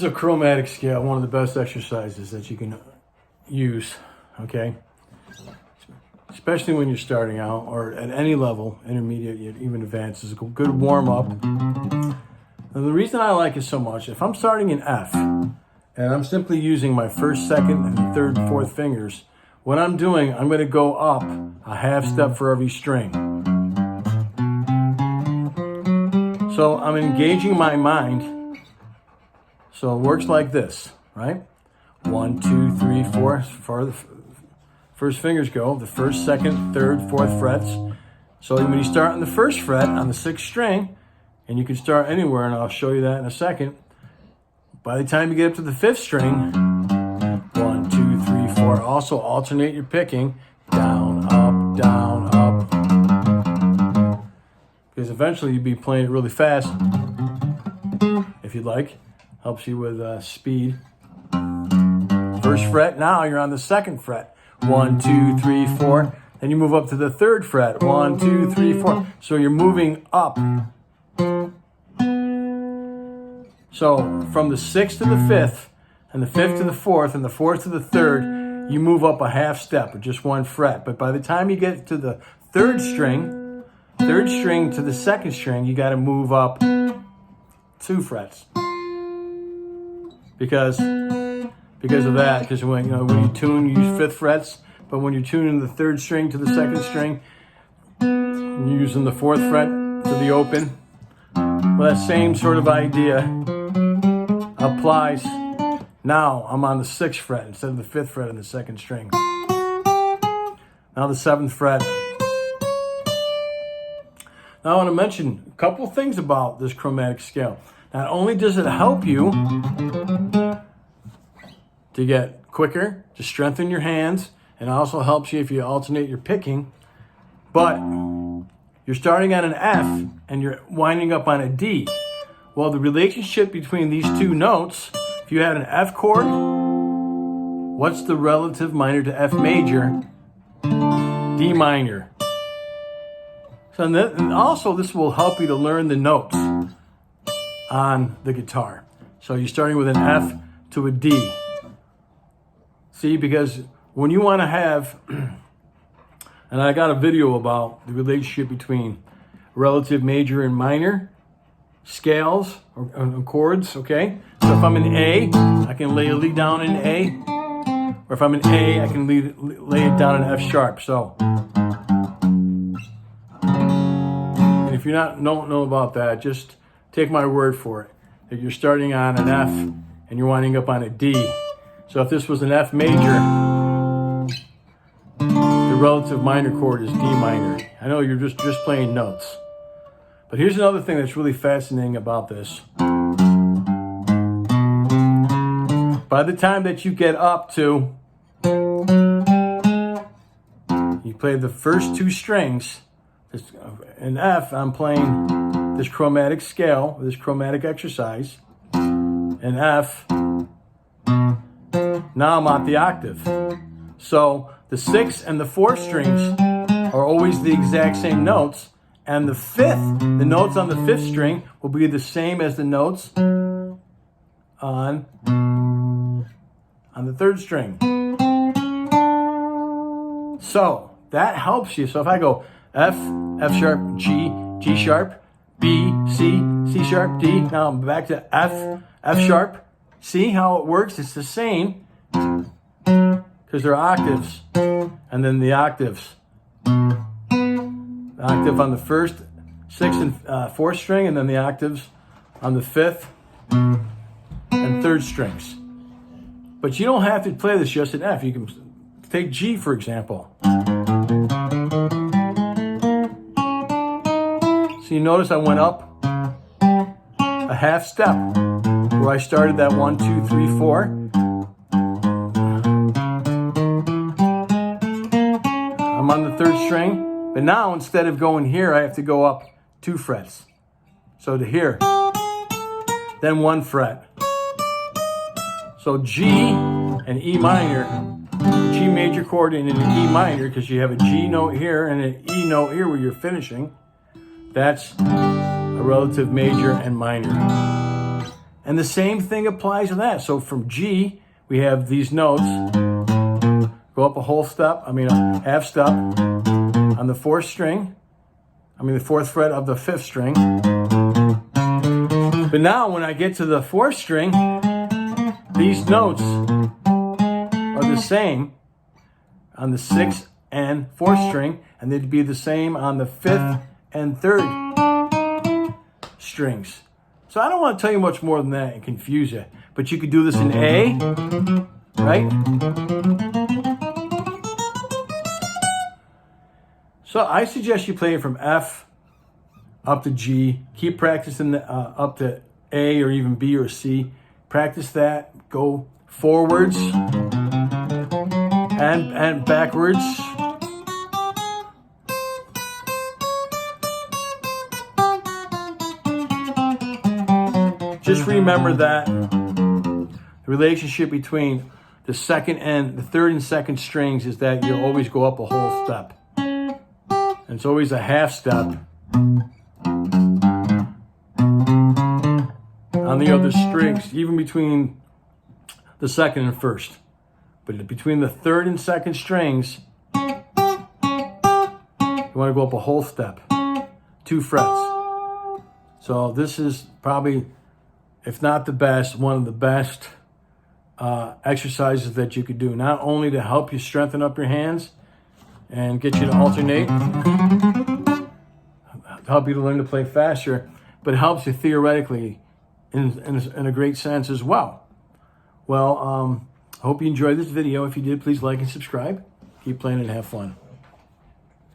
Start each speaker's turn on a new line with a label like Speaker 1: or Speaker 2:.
Speaker 1: a chromatic scale, one of the best exercises that you can use, okay? Especially when you're starting out or at any level, intermediate, even advanced, is a good warm-up. And the reason I like it so much, if I'm starting in F and I'm simply using my first, second, and third and fourth fingers, what I'm doing, I'm going to go up a half step for every string. So I'm engaging my mind. So it works like this, right? 1, 2, 3, 4. As far as the first fingers go, the first, second, third, fourth frets. So when you start on the first fret on the 6th string, and you can start anywhere, and I'll show you that in a second. By the time you get up to the 5th string, 1, 2, 3, 4. Also alternate your picking, down, up, down, up. Because eventually you'll be playing it really fast, if you'd like. Helps you with speed. First fret, now you're on the 2nd fret. 1, 2, 3, 4. Then you move up to the 3rd fret. 1, 2, 3, 4. So you're moving up. So from the 6th to the 5th, and the 5th to the 4th, and the 4th to the 3rd, you move up a half step or just 1 fret. But by the time you get to the 3rd string to the 2nd string, you got to move up 2 frets. Because of that, because when you tune, you use 5th frets, but when you're tuning the 3rd string to the 2nd string, you're using the 4th fret to the open. Well, that same sort of idea applies. Now I'm on the 6th fret instead of the 5th fret on the 2nd string. Now the 7th fret. Now I want to mention a couple things about this chromatic scale. Not only does it help you to get quicker, to strengthen your hands, and also helps you if you alternate your picking, but you're starting on an F and you're winding up on a D. Well, the relationship between these two notes, if you had an F chord, what's the relative minor to F major? D minor. So, and also this will help you to learn the notes on the guitar. So you're starting with an F to a D. See, because when you want to have, and I got a video about the relationship between relative major and minor scales or chords, okay? So if I'm in A, I can lay a lead down in A. Or if I'm in A, I can lay it down in F sharp. So, and if you don't know about that, just take my word for it, that you're starting on an F and you're winding up on a D. So if this was an F major, the relative minor chord is D minor. I know you're just playing notes. But here's another thing that's really fascinating about this. By the time that you get up to, you play the first 2 strings, in F, I'm playing this chromatic scale, this chromatic exercise, in F. Now I'm at the octave. So the 6th and the 4th strings are always the exact same notes, and the notes on the 5th string will be the same as the notes on the 3rd string. So that helps you. So if I go F, F sharp, G, G sharp, B, C, C sharp, D. Now I'm back to F, F sharp. See how it works? It's the same because they're octaves. And then the octaves. The octave on the 1st, 6th, and 4th string, and then the octaves on the 5th and 3rd strings. But you don't have to play this just in F. You can take G, for example. So you notice I went up a half step where I started that 1, 2, 3, 4. I'm on the 3rd string, but now instead of going here, I have to go up 2 frets. So to here, then 1 fret. So G and E minor, G major chord and an E minor, because you have a G note here and an E note here where you're finishing. That's a relative major and minor. And the same thing applies to that. So from G, we have these notes. Go up a whole step, a half step on the fourth string. The fourth fret of the fifth string. But now when I get to the fourth string, these notes are the same on the sixth and fourth string, and they'd be the same on the fifth and third strings. So I don't want to tell you much more than that and confuse you, but you could do this in A, right? So I suggest you play it from F up to G. Keep practicing up to A or even B or C. Practice that. Go forwards and backwards. Just remember that the relationship between the second and the third and second strings is that you always go up a whole step. And it's always a half step on the other strings, even between the second and first. But between the third and second strings, you want to go up a whole step, 2 frets. So this is probably, if not the best, one of the best exercises that you could do, not only to help you strengthen up your hands and get you to alternate, help you to learn to play faster, but it helps you theoretically in a great sense as well. Well, I hope you enjoyed this video. If you did, please like and subscribe. Keep playing and have fun.